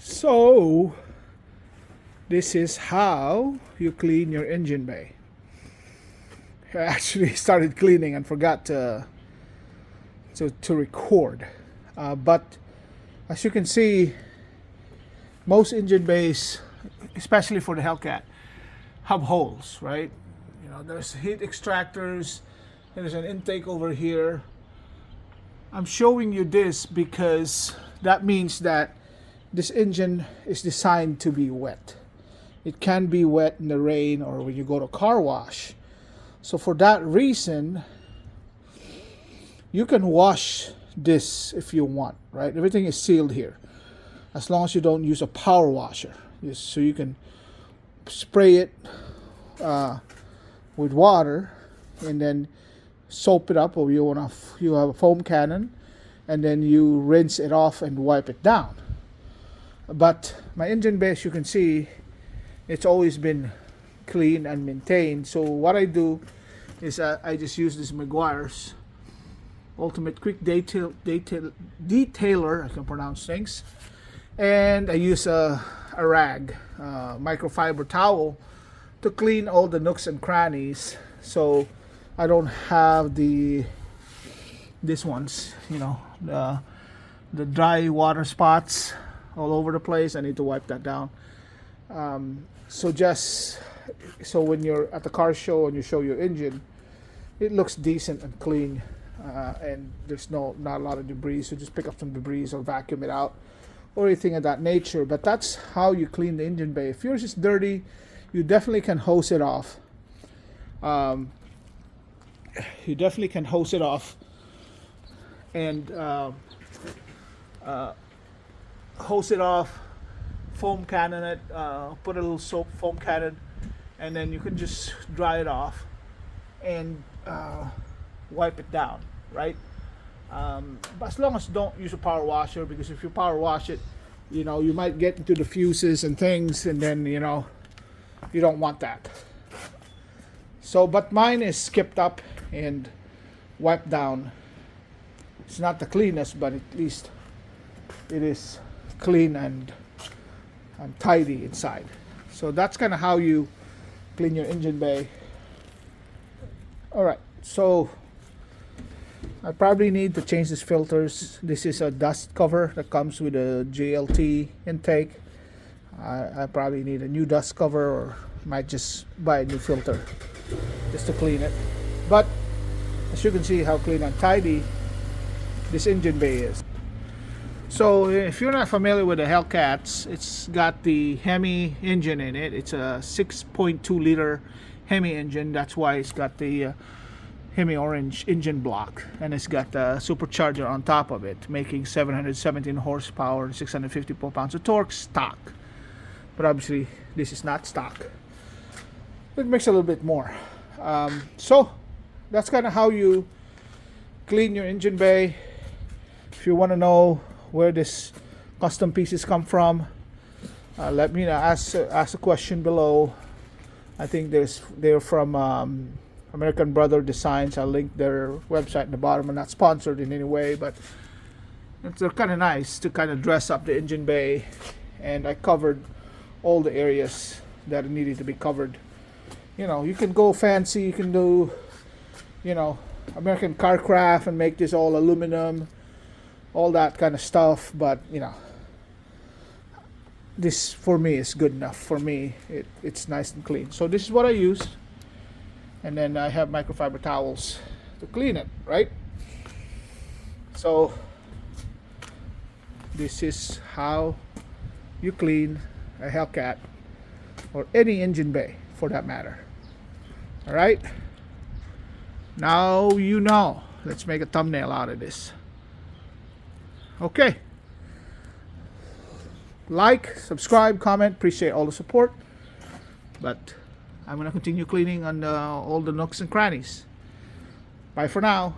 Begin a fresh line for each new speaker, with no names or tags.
So this is how you clean your engine bay. I actually started cleaning and forgot to record. But as you can see, most engine bays, especially for the Hellcat, have holes, right? You know, there's heat extractors, there's an intake over here. I'm showing you this because that means that this engine is designed to be wet. It can be wet in the rain or when you go to car wash. So for that reason, you can wash this if you want, right? Everything is sealed here, as long as you don't use a power washer. So you can spray it with water and then soap it up, or you have a foam cannon, and then you rinse it off and wipe it down. But my engine bay, as you can see, it's always been clean and maintained. So what I do is I just use this Meguiar's Ultimate Quick Detailer, I can pronounce things, and I use a rag, microfiber towel, to clean all the nooks and crannies, so I don't have these ones, you know, the dry water spots all over the place. I need to wipe that down. So when you're at the car show and you show your engine, it looks decent and clean, and there's not a lot of debris. So just pick up some debris or vacuum it out or anything of that nature. But that's how you clean the engine bay. If yours is dirty, you definitely can hose it off. You definitely can hose it off and hose it off, foam cannon it, put a little soap foam cannon, and then you can just dry it off and wipe it down, right? But as long as you don't use a power washer, because if you power wash it, you know, you might get into the fuses and things, and then, you know, you don't want that. So, but mine is skipped up and wiped down. It's not the cleanest, but at least it is clean and tidy inside. So that's kind of how you clean your engine bay. Alright, so I probably need to change these filters. This is a dust cover that comes with a JLT intake. I probably need a new dust cover, or might just buy a new filter just to clean it. But as you can see how clean and tidy this engine bay is. So if you're not familiar with the Hellcats, it's got the Hemi engine in it. It's a 6.2 liter Hemi engine. That's why it's got the Hemi orange engine block, and it's got a supercharger on top of it, making 717 horsepower and 650 pounds of torque stock. But obviously this is not stock. It makes a little bit more. So that's kind of how you clean your engine bay. If you want to know where this custom pieces come from, let me know. Ask a question below. I think they're from American Brother Designs. I'll link their website in the bottom. I'm not sponsored in any way, but they're kind of nice to kind of dress up the engine bay, and I covered all the areas that needed to be covered. You know, you can go fancy, you can do, you know, American Car Craft and make this all aluminum, all that kind of stuff, but you know, this for me is good enough. For me, it's nice and clean. So this is what I use, and then I have microfiber towels to clean it, right? So this is how you clean a Hellcat, or any engine bay for that matter. All right, now you know. Let's make a thumbnail out of this. Okay, like, subscribe, comment, appreciate all the support. But I'm gonna continue cleaning on all the nooks and crannies. Bye for now.